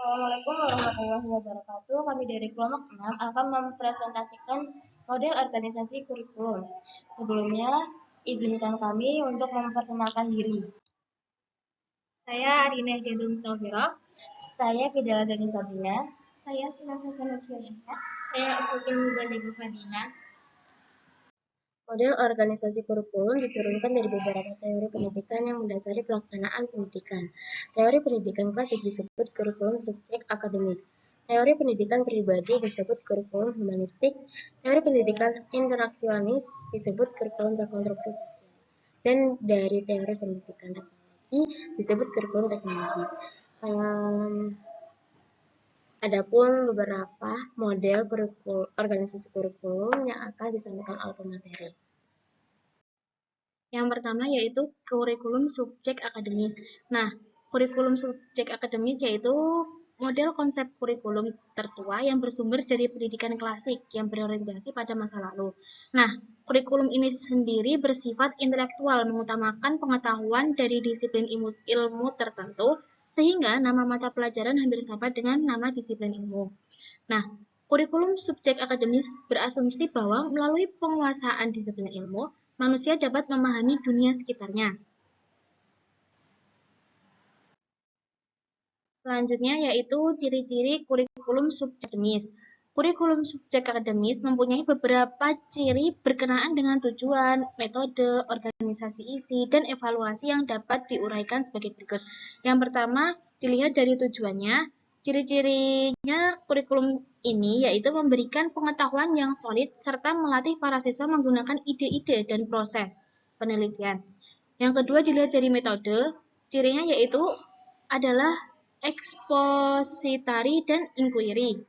Assalamualaikum warahmatullahi wabarakatuh. Kami dari kelompok 6 akan mempresentasikan model organisasi kurikulum. Sebelumnya, izinkan kami untuk memperkenalkan diri. Saya Arina Gendrum Stalviro. Saya Fidela Dani Sabina. Saya Sinan Hasan Najianita. Saya Ufukin Mubandego Fadina. Model organisasi kurikulum diturunkan dari beberapa teori pendidikan yang mendasari pelaksanaan pendidikan. Teori pendidikan klasik disebut kurikulum subjek akademis. Teori pendidikan pribadi disebut kurikulum humanistik. Teori pendidikan interaksionis disebut kurikulum rekonstruksi sosial. Dan dari teori pendidikan teknologi disebut kurikulum teknologis. Adapun beberapa model organisasi kurikulum yang akan disampaikan oleh pemateri. Yang pertama yaitu kurikulum subjek akademis. Nah, kurikulum subjek akademis yaitu model konsep kurikulum tertua yang bersumber dari pendidikan klasik yang berorientasi pada masa lalu. Nah, kurikulum ini sendiri bersifat intelektual, mengutamakan pengetahuan dari disiplin ilmu tertentu, sehingga nama mata pelajaran hampir sama dengan nama disiplin ilmu. Nah, kurikulum subjek akademis berasumsi bahwa melalui penguasaan disiplin ilmu, manusia dapat memahami dunia sekitarnya. Selanjutnya yaitu ciri-ciri kurikulum subjek akademis. Kurikulum subjek akademis mempunyai beberapa ciri berkenaan dengan tujuan, metode, organisasi isi, dan evaluasi yang dapat diuraikan sebagai berikut. Yang pertama, dilihat dari tujuannya. Ciri-cirinya kurikulum ini yaitu memberikan pengetahuan yang solid serta melatih para siswa menggunakan ide-ide dan proses penelitian. Yang kedua dilihat dari metode, cirinya yaitu adalah ekspositari dan inquiry.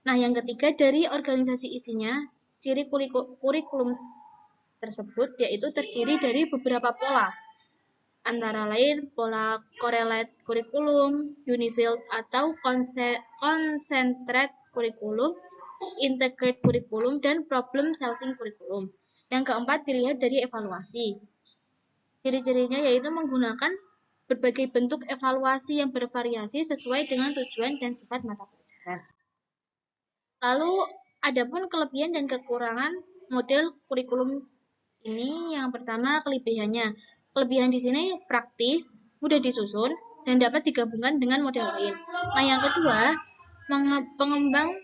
Nah, yang ketiga dari organisasi isinya, ciri kurikulum tersebut yaitu terdiri dari beberapa pola, antara lain pola correlate kurikulum, unifield atau concentrate kurikulum, integrate kurikulum, dan problem solving kurikulum. Yang keempat dilihat dari evaluasi. Ciri-cirinya yaitu menggunakan berbagai bentuk evaluasi yang bervariasi sesuai dengan tujuan dan sifat mata pelajaran. Lalu, adapun kelebihan dan kekurangan model kurikulum ini, yang pertama kelebihannya. Kelebihan di sini praktis, mudah disusun, dan dapat digabungkan dengan model lain. Nah, yang kedua, pengembang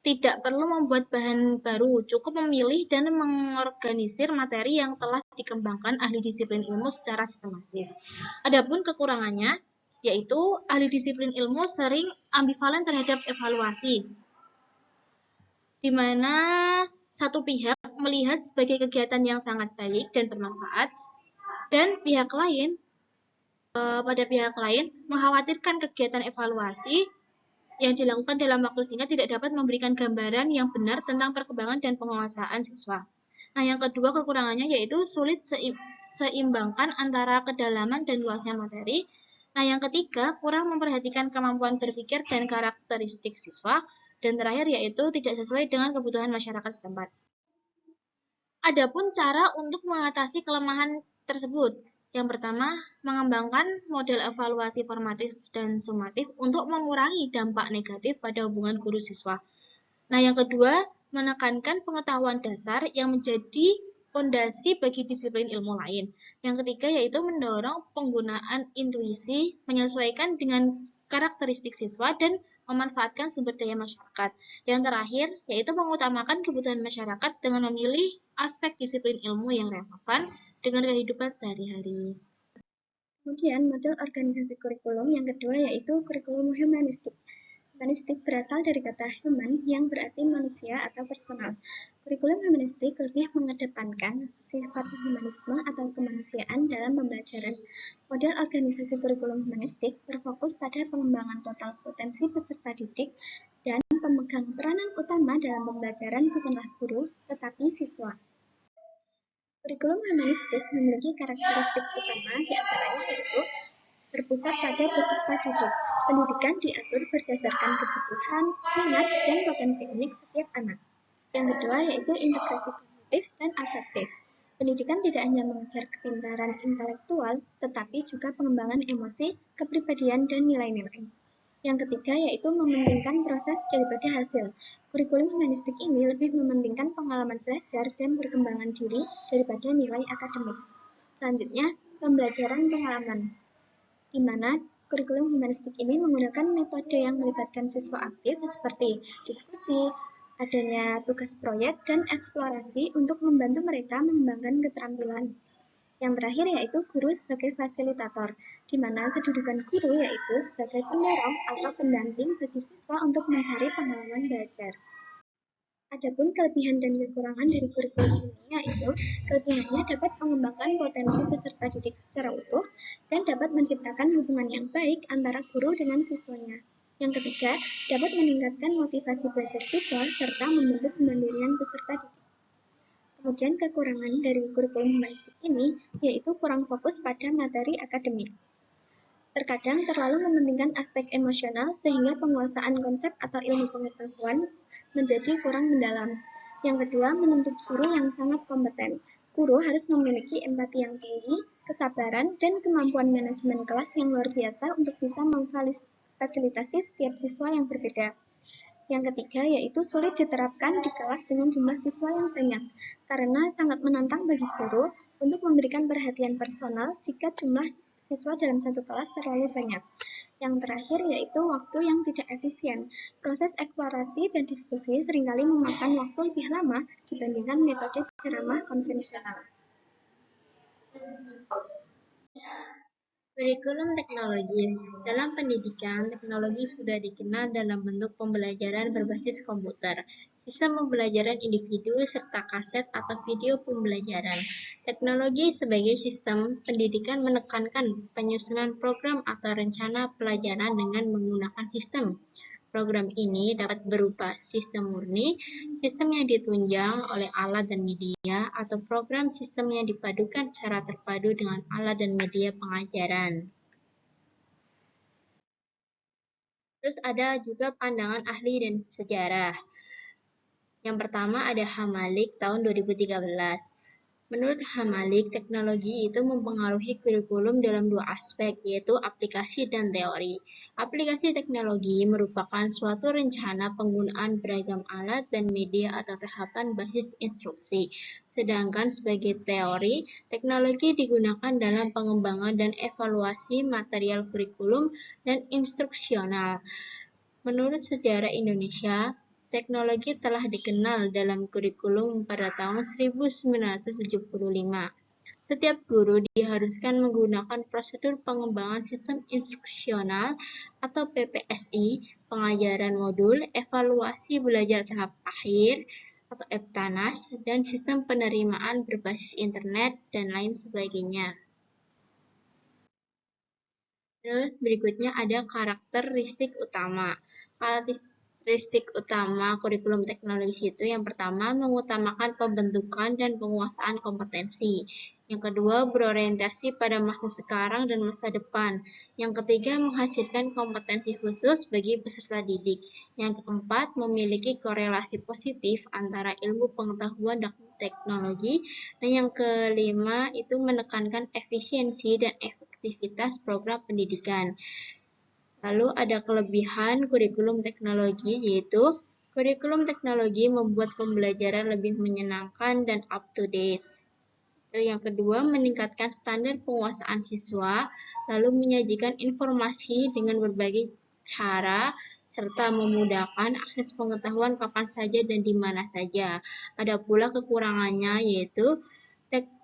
tidak perlu membuat bahan baru, cukup memilih dan mengorganisir materi yang telah dikembangkan ahli disiplin ilmu secara sistematis. Adapun kekurangannya, yaitu ahli disiplin ilmu sering ambivalen terhadap evaluasi, di mana satu pihak melihat sebagai kegiatan yang sangat baik dan bermanfaat, dan pada pihak lain mengkhawatirkan kegiatan evaluasi yang dilakukan dalam waktu singkat tidak dapat memberikan gambaran yang benar tentang perkembangan dan penguasaan siswa. Nah, yang kedua kekurangannya yaitu sulit seimbangkan antara kedalaman dan luasnya materi. Nah, yang ketiga kurang memperhatikan kemampuan berpikir dan karakteristik siswa. Dan terakhir yaitu tidak sesuai dengan kebutuhan masyarakat setempat. Adapun cara untuk mengatasi kelemahan tersebut. Yang pertama, mengembangkan model evaluasi formatif dan sumatif untuk mengurangi dampak negatif pada hubungan guru siswa. Nah, yang kedua, menekankan pengetahuan dasar yang menjadi fondasi bagi disiplin ilmu lain. Yang ketiga yaitu mendorong penggunaan intuisi menyesuaikan dengan karakteristik siswa dan memanfaatkan sumber daya masyarakat. Yang terakhir yaitu mengutamakan kebutuhan masyarakat dengan memilih aspek disiplin ilmu yang relevan dengan kehidupan sehari-hari. Kemudian model organisasi kurikulum yang kedua yaitu kurikulum humanistik. Humanistik berasal dari kata human yang berarti manusia atau personal. Kurikulum humanistik lebih mengedepankan sifat humanisme atau kemanusiaan dalam pembelajaran. Model organisasi kurikulum humanistik berfokus pada pengembangan total potensi peserta didik dan pemegang peranan utama dalam pembelajaran bukanlah guru, tetapi siswa. Kurikulum humanistik memiliki karakteristik utama diantaranya yaitu berpusat pada peserta didik. Pendidikan diatur berdasarkan kebutuhan, minat, dan potensi unik setiap anak. Yang kedua yaitu integrasi kognitif dan afektif. Pendidikan tidak hanya mengejar kepintaran intelektual, tetapi juga pengembangan emosi, kepribadian, dan nilai-nilai. Yang ketiga yaitu mementingkan proses daripada hasil. Kurikulum humanistik ini lebih mementingkan pengalaman belajar dan perkembangan diri daripada nilai akademik. Selanjutnya, pembelajaran pengalaman, di mana kurikulum humanistik ini menggunakan metode yang melibatkan siswa aktif seperti diskusi, adanya tugas proyek, dan eksplorasi untuk membantu mereka mengembangkan keterampilan. Yang terakhir yaitu guru sebagai fasilitator, di mana kedudukan guru yaitu sebagai pendorong atau pendamping bagi siswa untuk mencari pengalaman belajar. Adapun kelebihan dan kekurangan dari kurikulum ini yaitu kelebihannya dapat mengembangkan potensi peserta didik secara utuh dan dapat menciptakan hubungan yang baik antara guru dengan siswanya. Yang ketiga, dapat meningkatkan motivasi belajar siswa serta membentuk kemandirian peserta didik. Kemudian kekurangan dari kurikulum humanistik ini yaitu kurang fokus pada materi akademik. Terkadang terlalu mementingkan aspek emosional sehingga penguasaan konsep atau ilmu pengetahuan menjadi kurang mendalam. Yang kedua, menuntut guru yang sangat kompeten. Guru harus memiliki empati yang tinggi, kesabaran, dan kemampuan manajemen kelas yang luar biasa untuk bisa memfasilitasi setiap siswa yang berbeda. Yang ketiga yaitu sulit diterapkan di kelas dengan jumlah siswa yang banyak, karena sangat menantang bagi guru untuk memberikan perhatian personal jika jumlah siswa dalam satu kelas terlalu banyak. Yang terakhir yaitu waktu yang tidak efisien. Proses eksplorasi dan diskusi seringkali memakan waktu lebih lama dibandingkan metode ceramah konvensional. Kurikulum teknologis. Dalam pendidikan, teknologi sudah dikenal dalam bentuk pembelajaran berbasis komputer, sistem pembelajaran individu, serta kaset atau video pembelajaran. Teknologi sebagai sistem pendidikan menekankan penyusunan program atau rencana pelajaran dengan menggunakan sistem. Program ini dapat berupa sistem murni, sistem yang ditunjang oleh alat dan media, atau program sistem yang dipadukan secara terpadu dengan alat dan media pengajaran. Terus ada juga pandangan ahli dan sejarah. Yang pertama ada Hamalik tahun 2013. Menurut Hamalik, teknologi itu mempengaruhi kurikulum dalam dua aspek, yaitu aplikasi dan teori. Aplikasi teknologi merupakan suatu rencana penggunaan beragam alat dan media atau tahapan basis instruksi. Sedangkan sebagai teori, teknologi digunakan dalam pengembangan dan evaluasi material kurikulum dan instruksional. Menurut sejarah Indonesia, teknologi telah dikenal dalam kurikulum pada tahun 1975. Setiap guru diharuskan menggunakan prosedur pengembangan sistem instruksional atau PPSI, pengajaran modul, evaluasi belajar tahap akhir atau EBTANAS, dan sistem penerimaan berbasis internet, dan lain sebagainya. Terus berikutnya ada karakteristik utama. Karakteristik utama kurikulum teknologi itu yang pertama mengutamakan pembentukan dan penguasaan kompetensi. Yang kedua berorientasi pada masa sekarang dan masa depan. Yang ketiga menghasilkan kompetensi khusus bagi peserta didik. Yang keempat memiliki korelasi positif antara ilmu pengetahuan dan teknologi. Dan yang kelima itu menekankan efisiensi dan efektivitas program pendidikan. Lalu ada kelebihan kurikulum teknologi yaitu kurikulum teknologi membuat pembelajaran lebih menyenangkan dan up to date. Lalu yang kedua meningkatkan standar penguasaan siswa, lalu menyajikan informasi dengan berbagai cara serta memudahkan akses pengetahuan kapan saja dan di mana saja. Ada pula kekurangannya yaitu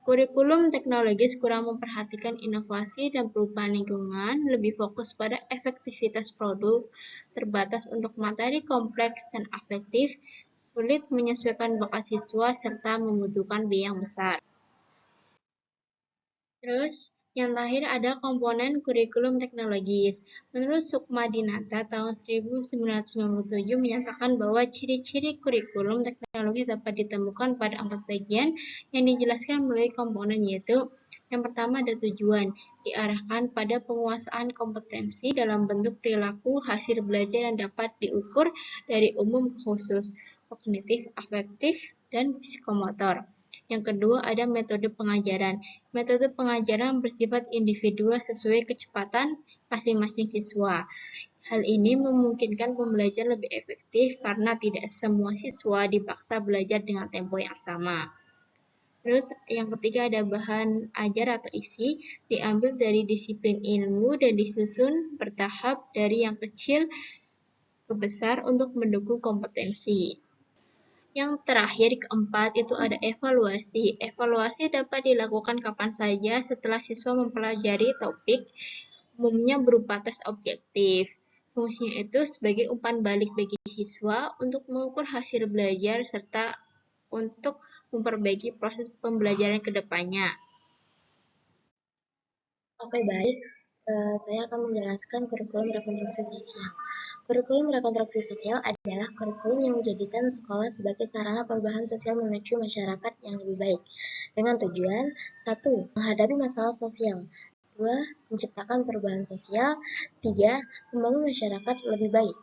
kurikulum teknologis kurang memperhatikan inovasi dan perubahan lingkungan, lebih fokus pada efektivitas produk, terbatas untuk materi kompleks dan afektif, sulit menyesuaikan bakat siswa, serta membutuhkan biaya yang besar. Terus, yang terakhir ada komponen kurikulum teknologis. Menurut Sukmadinata tahun 1997 menyatakan bahwa ciri-ciri kurikulum teknologi dapat ditemukan pada 4 bagian yang dijelaskan melalui komponen yaitu yang pertama ada tujuan, diarahkan pada penguasaan kompetensi dalam bentuk perilaku hasil belajar yang dapat diukur dari umum ke khusus, kognitif, afektif, dan psikomotor. Yang kedua ada metode pengajaran. Metode pengajaran bersifat individual sesuai kecepatan masing-masing siswa. Hal ini memungkinkan pembelajaran lebih efektif karena tidak semua siswa dipaksa belajar dengan tempo yang sama. Terus yang ketiga ada bahan ajar atau isi, diambil dari disiplin ilmu dan disusun bertahap dari yang kecil ke besar untuk mendukung kompetensi. Yang terakhir, keempat, itu ada evaluasi. Evaluasi dapat dilakukan kapan saja setelah siswa mempelajari topik, umumnya berupa tes objektif. Fungsinya itu sebagai umpan balik bagi siswa untuk mengukur hasil belajar serta untuk memperbaiki proses pembelajaran ke depannya. Oke, baik. Saya akan menjelaskan kurikulum rekonstruksi sosial. Kurikulum rekonstruksi sosial adalah kurikulum yang menjadikan sekolah sebagai sarana perubahan sosial menuju masyarakat yang lebih baik. Dengan tujuan, 1. Menghadapi masalah sosial. 2. Menciptakan perubahan sosial. 3. Membangun masyarakat lebih baik.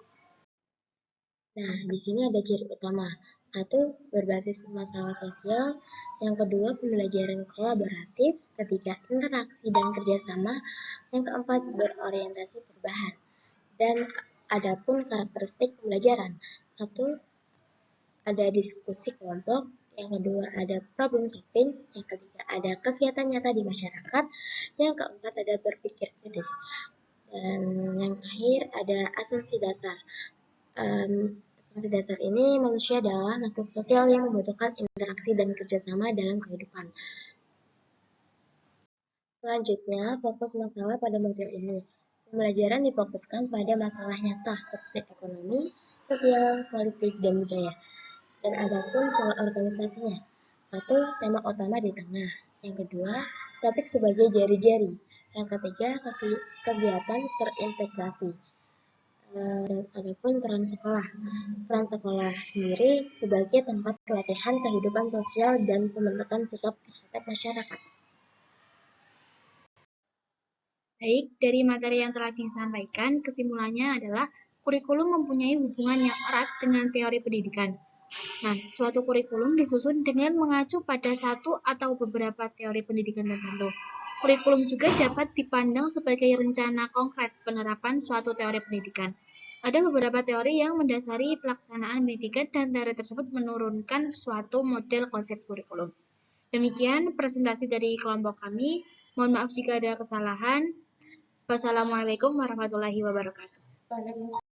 Nah, di sini ada ciri utama. 1. Berbasis masalah sosial. Yang kedua, pembelajaran kolaboratif. Ketiga, interaksi dan kerjasama. Yang keempat, berorientasi perubahan. Dan adapun karakteristik pembelajaran. 1. Ada diskusi kelompok. Yang kedua, ada problem solving. Yang ketiga, ada kegiatan nyata di masyarakat. Yang keempat, ada berpikir kritis. Dan yang terakhir, ada asumsi dasar. Asumsi dasar ini, manusia adalah makhluk sosial yang membutuhkan interaksi dan kerjasama dalam kehidupan. Selanjutnya, fokus masalah pada model ini. Pembelajaran difokuskan pada masalah nyata seperti ekonomi, sosial, politik, dan budaya. Dan adapun pola organisasinya. 1. Tema utama di tengah. Yang kedua, topik sebagai jari-jari. Yang ketiga, kegiatan terintegrasi. Dan adapun peran sekolah. Peran sekolah sendiri sebagai tempat pelatihan kehidupan sosial dan pembentukan sikap terhadap masyarakat. Baik, dari materi yang telah disampaikan, kesimpulannya adalah kurikulum mempunyai hubungan yang erat dengan teori pendidikan. Nah, suatu kurikulum disusun dengan mengacu pada satu atau beberapa teori pendidikan tertentu. Kurikulum juga dapat dipandang sebagai rencana konkret penerapan suatu teori pendidikan. Ada beberapa teori yang mendasari pelaksanaan pendidikan dan teori tersebut menurunkan suatu model konsep kurikulum. Demikian presentasi dari kelompok kami. Mohon maaf jika ada kesalahan. Wassalamualaikum warahmatullahi wabarakatuh.